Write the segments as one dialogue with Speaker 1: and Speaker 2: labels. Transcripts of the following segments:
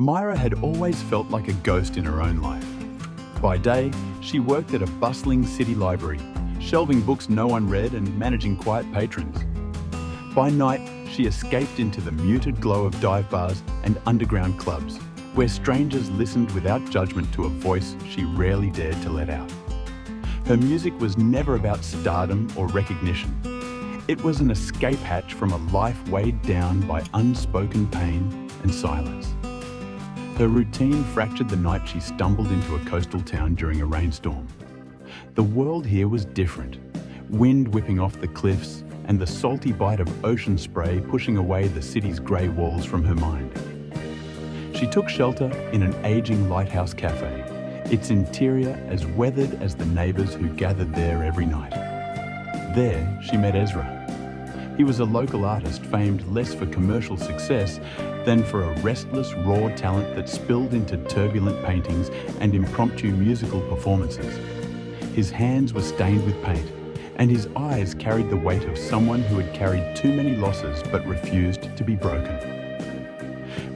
Speaker 1: Myra had always felt like a ghost in her own life. By day, she worked at a bustling city library, shelving books no one read and managing quiet patrons. By night, she escaped into the muted glow of dive bars and underground clubs, where strangers listened without judgment to a voice she rarely dared to let out. Her music was never about stardom or recognition. It was an escape hatch from a life weighed down by unspoken pain and silence. Her routine fractured the night she stumbled into a coastal town during a rainstorm. The world here was different, wind whipping off the cliffs and the salty bite of ocean spray pushing away the city's grey walls from her mind. She took shelter in an aging lighthouse cafe, its interior as weathered as the neighbours who gathered there every night. There, she met Ezra. He was a local artist famed less for commercial success than for a restless, raw talent that spilled into turbulent paintings and impromptu musical performances. His hands were stained with paint, and his eyes carried the weight of someone who had carried too many losses but refused to be broken.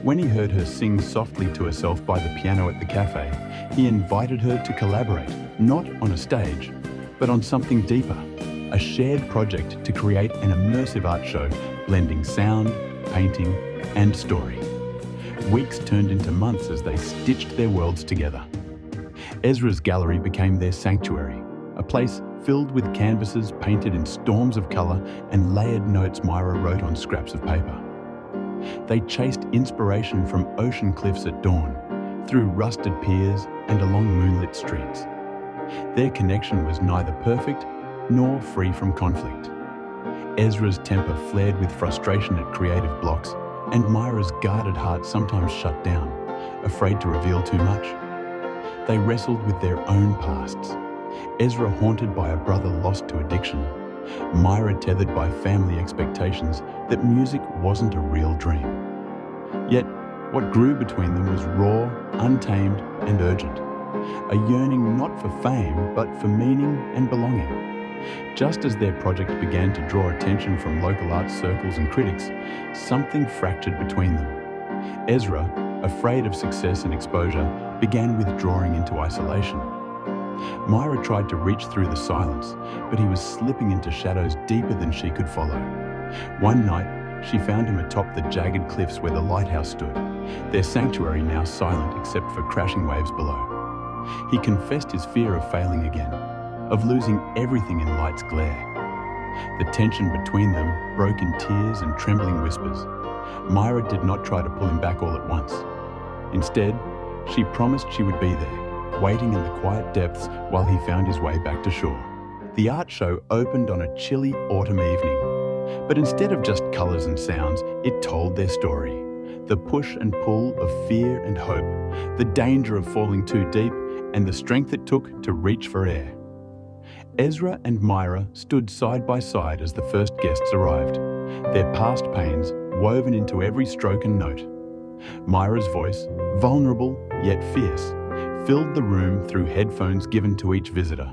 Speaker 1: When he heard her sing softly to herself by the piano at the cafe, he invited her to collaborate, not on a stage, but on something deeper, a shared project to create an immersive art show blending sound, painting, and story. Weeks turned into months as they stitched their worlds together. Ezra's gallery became their sanctuary, a place filled with canvases painted in storms of colour and layered notes Myra wrote on scraps of paper. They chased inspiration from ocean cliffs at dawn, through rusted piers and along moonlit streets. Their connection was neither perfect nor free from conflict. Ezra's temper flared with frustration at creative blocks, and Myra's guarded heart sometimes shut down, afraid to reveal too much. They wrestled with their own pasts. Ezra haunted by a brother lost to addiction, Myra tethered by family expectations that music wasn't a real dream. Yet, what grew between them was raw, untamed, and urgent. A yearning not for fame, but for meaning and belonging. Just as their project began to draw attention from local arts circles and critics, something fractured between them. Ezra, afraid of success and exposure, began withdrawing into isolation. Myra tried to reach through the silence, but he was slipping into shadows deeper than she could follow. One night, she found him atop the jagged cliffs where the lighthouse stood, their sanctuary now silent except for crashing waves below. He confessed his fear of failing again, of losing everything in light's glare. The tension between them broke in tears and trembling whispers. Myra did not try to pull him back all at once. Instead, she promised she would be there, waiting in the quiet depths while he found his way back to shore. The art show opened on a chilly autumn evening, but instead of just colours and sounds, it told their story. The push and pull of fear and hope, the danger of falling too deep, and the strength it took to reach for air. Ezra and Myra stood side by side as the first guests arrived, their past pains woven into every stroke and note. Myra's voice, vulnerable yet fierce, filled the room through headphones given to each visitor,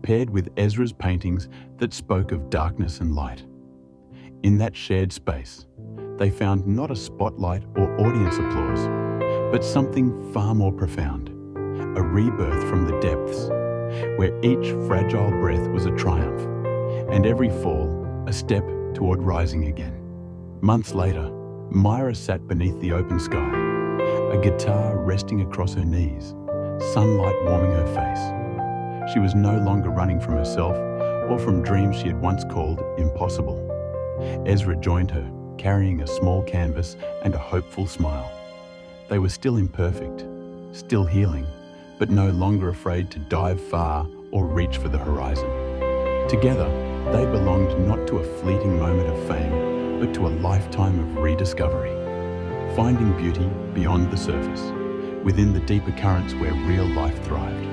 Speaker 1: paired with Ezra's paintings that spoke of darkness and light. In that shared space, they found not a spotlight or audience applause, but something far more profound, a rebirth from the depths, where each fragile breath was a triumph, and every fall a step toward rising again. Months later, Myra sat beneath the open sky, a guitar resting across her knees, sunlight warming her face. She was no longer running from herself or from dreams she had once called impossible. Ezra joined her, carrying a small canvas and a hopeful smile. They were still imperfect, still healing, but no longer afraid to dive far or reach for the horizon. Together, they belonged not to a fleeting moment of fame, but to a lifetime of rediscovery, finding beauty beyond the surface, within the deeper currents where real life thrived.